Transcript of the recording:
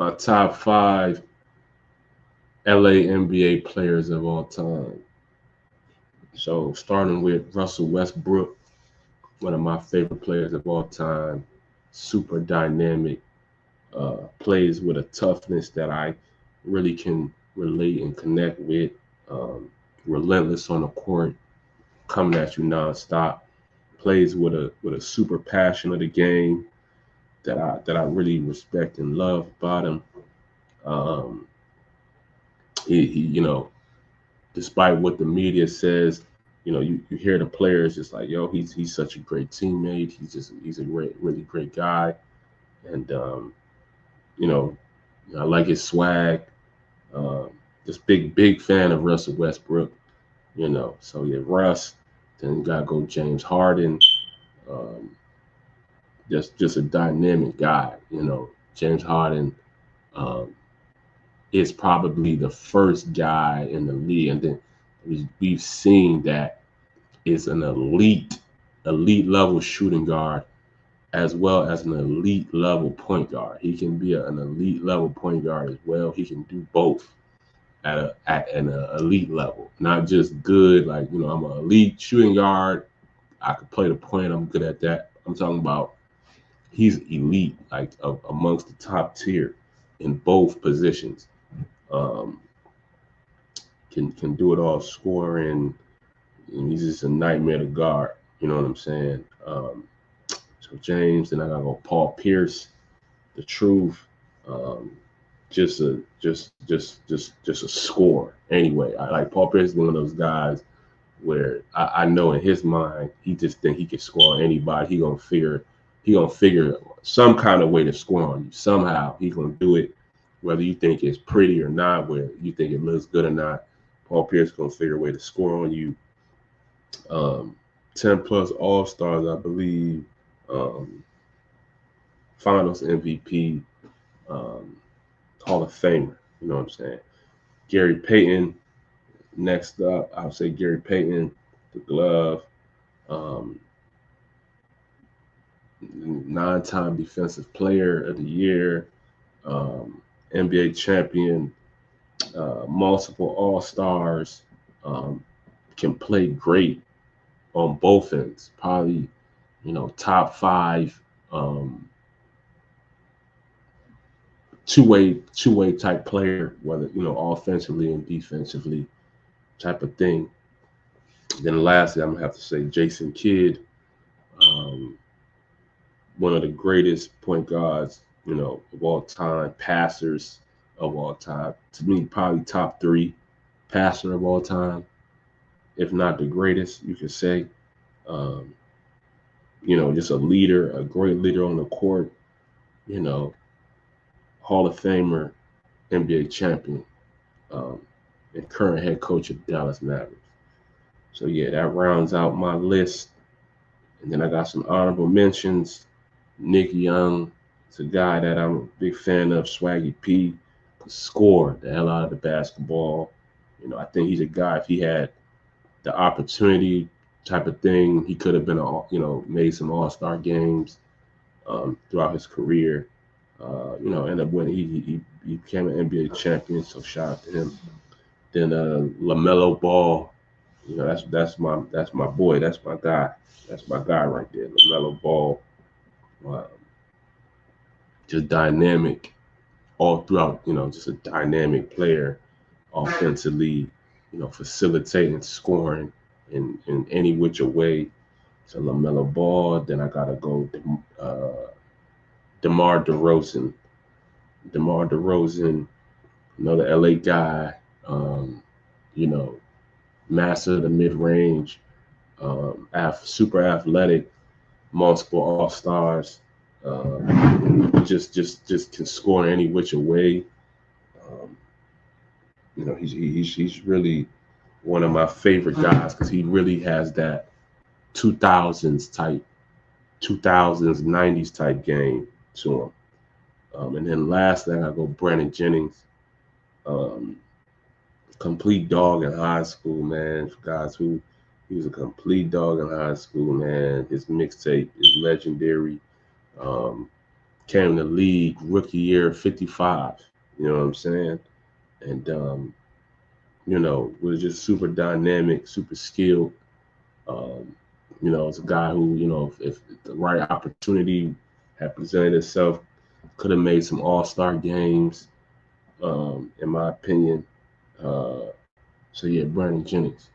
my top five LA NBA players of all time. So starting with Russell Westbrook, one of my favorite players of all time, super dynamic, plays with a toughness that I really can relate and connect with. Um, Relentless on the court, coming at you nonstop. Plays with a super passion of the game that I really respect and love about him. Um, he despite what the media says, you hear the players just like, yo, he's such a great teammate. He's a really great guy, and you know, I like his swag. Um, just big fan of Russell Westbrook. So yeah, Russ. Then you gotta go James Harden. Um, just a dynamic guy. James Harden um, is probably the first guy in the league, and then we've seen that is an elite level shooting guard as well as an elite level point guard. He can be an elite level point guard as well. He can do both at an elite level, not just good. Like I'm an elite shooting guard. I could play the point. I'm good at that. I'm talking about he's elite, like amongst the top tier in both positions. Um, can do it all, scoring. And he's just a nightmare to guard. You know what I'm saying? So James, then I gotta go Paul Pierce, the truth. Um, just a score. Anyway, I like Paul Pierce is one of those guys where I know in his mind he just think he can score on anybody. He gonna figure some kind of way to score on you. Somehow he gonna do it, whether you think it's pretty or not, whether you think it looks good or not. Paul Pierce gonna figure a way to score on you. Um, 10 plus All Stars, I believe. Um, Finals MVP, um, Hall of Famer. You know what I'm saying? Gary Payton. Next up, I would say Gary Payton, the glove. Um, 9-time Defensive Player of the Year, um, NBA champion, multiple All Stars, um, can play great on both ends. Probably, top five um, two way type player, whether offensively and defensively type of thing. Then lastly, I'm gonna have to say Jason Kidd, um, one of the greatest point guards, of all time, passers of all time. To me, probably top three passer of all time, if not the greatest, you could say. Um, just a leader, a great leader on the court. You know, Hall of Famer, NBA champion, um, and current head coach of Dallas Mavericks. So yeah, that rounds out my list. And then I got some honorable mentions. Nick Young is a guy that I'm a big fan of. Swaggy P could score the hell out of the basketball. I think he's a guy, if he had the opportunity type of thing, he could have been, made some all-star games throughout his career. Ended up winning. He became an NBA champion, so shout out to him. Then LaMelo Ball, that's my boy, that's my guy right there, LaMelo Ball. Uh, just dynamic all throughout. Just a dynamic player, offensively, facilitating, scoring in any which way. So LaMelo Ball. Then I gotta go DeMar DeRozan. DeMar DeRozan, another LA guy. Um, you know, master of the mid range, super athletic, multiple All Stars. Just can score any which way. Um, he's really one of my favorite guys because he really has that 2000s type, 2000s 90s type game to him. And then lastly, I go Brandon Jennings. Um, Complete dog in high school, man. For guys who he was a complete dog in high school, man. His mixtape is legendary. Um, came in the league rookie year 55. You know what I'm saying? And you know, was just super dynamic, super skilled. It's a guy who, if the right opportunity had presented itself, could have made some all-star games, in my opinion. So yeah, Brandon Jennings.